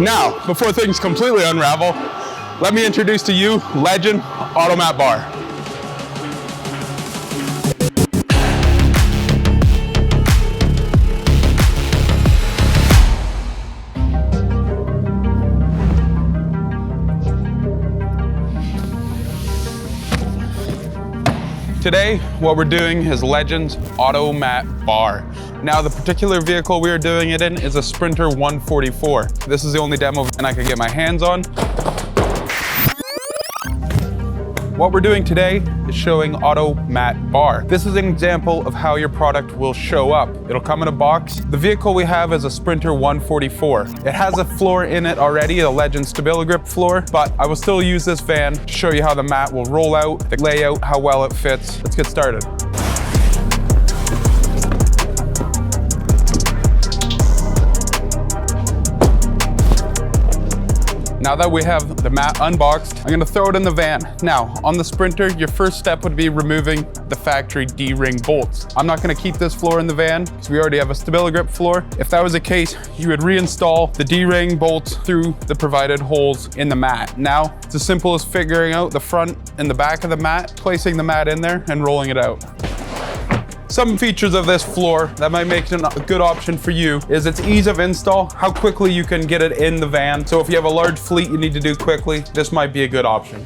Now, before things completely unravel, let me introduce to you legend Automat bar. Today, what we're doing is Legend's Automat bar. Now, the particular vehicle we are doing it in is a Sprinter 144. This is the only demo and I can get my hands on. What we're doing today is showing Automat bar. This is an example of how your product will show up. It'll come in a box. The vehicle we have is a Sprinter 144. It has a floor in it already, a Legend Stability Grip floor, but I will still use this van to show you how the mat will roll out, the layout, how well it fits. Let's get started. Now that we have the mat unboxed, I'm gonna throw it in the van. Now, on the Sprinter, your first step would be removing the factory D-ring bolts. I'm not gonna keep this floor in the van because we already have a Stability Grip floor. If that was the case, you would reinstall the D-ring bolts through the provided holes in the mat. Now, it's as simple as figuring out the front and the back of the mat, placing the mat in there and rolling it out. Some features of this floor that might make it a good option for you is its ease of install, how quickly you can get it in the van. So if you have a large fleet you need to do quickly, this might be a good option.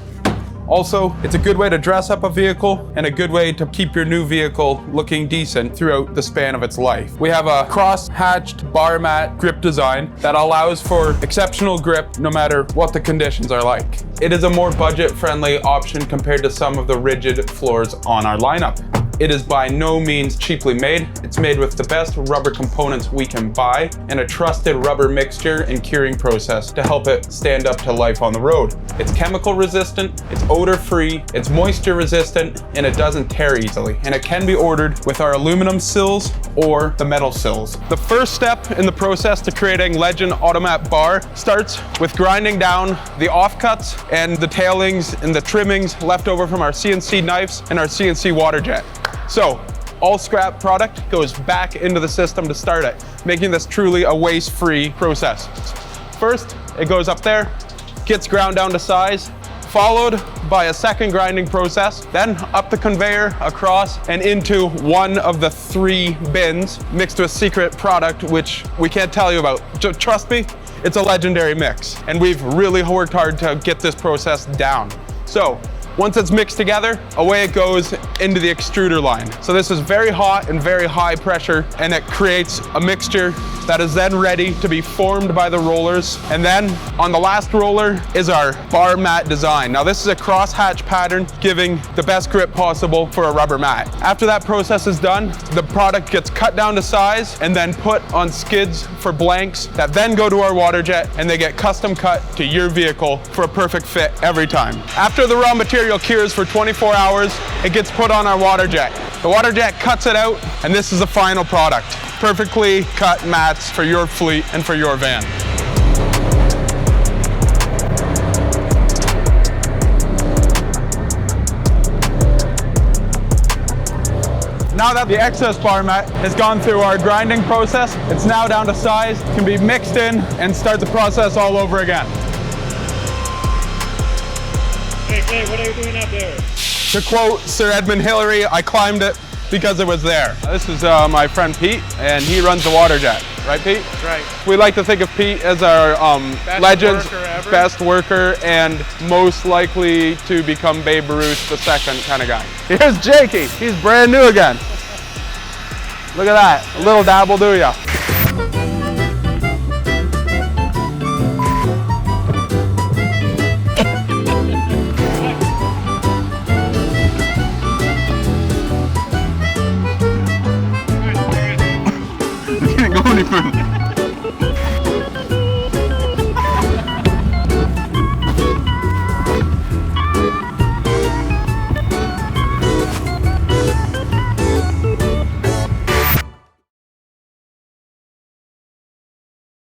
Also, it's a good way to dress up a vehicle and a good way to keep your new vehicle looking decent throughout the span of its life. We have a cross-hatched bar mat grip design that allows for exceptional grip no matter what the conditions are like. It is a more budget-friendly option compared to some of the rigid floors on our lineup. It is by no means cheaply made. It's made with the best rubber components we can buy and a trusted rubber mixture and curing process to help it stand up to life on the road. It's chemical resistant, it's odor free, it's moisture resistant, and it doesn't tear easily. And it can be ordered with our aluminum sills or the metal sills. The first step in the process to creating Legend Automat bar starts with grinding down the offcuts and the tailings and the trimmings left over from our CNC knives and our CNC water jet. So, all scrap product goes back into the system to start it, making this truly a waste-free process. First, it goes up there, gets ground down to size, followed by a second grinding process, then up the conveyor, across, and into one of the 3 bins, mixed with secret product, which we can't tell you about. Trust me, it's a legendary mix, and we've really worked hard to get this process down. So, once it's mixed together, away it goes into the extruder line. So this is very hot and very high pressure, and it creates a mixture that is then ready to be formed by the rollers. And then on the last roller is our bar mat design. Now this is a cross-hatch pattern, giving the best grip possible for a rubber mat. After that process is done, the product gets cut down to size and then put on skids for blanks that then go to our water jet, and they get custom cut to your vehicle for a perfect fit every time. After the raw material cures for 24 hours, it gets put on our water jet. The water jet cuts it out, and this is the final product. Perfectly cut mats for your fleet and for your van. Now that the excess bar mat has gone through our grinding process, it's now down to size, can be mixed in, and start the process all over again. Hey, what are you doing up there? To quote Sir Edmund Hillary, I climbed it because it was there. This is my friend Pete, and he runs the water jet. Right, Pete? Right. We like to think of Pete as our Legends best worker and most likely to become Babe Ruth the second kind of guy. Here's Jakey. He's brand new again. Look at that. A little dab will do ya.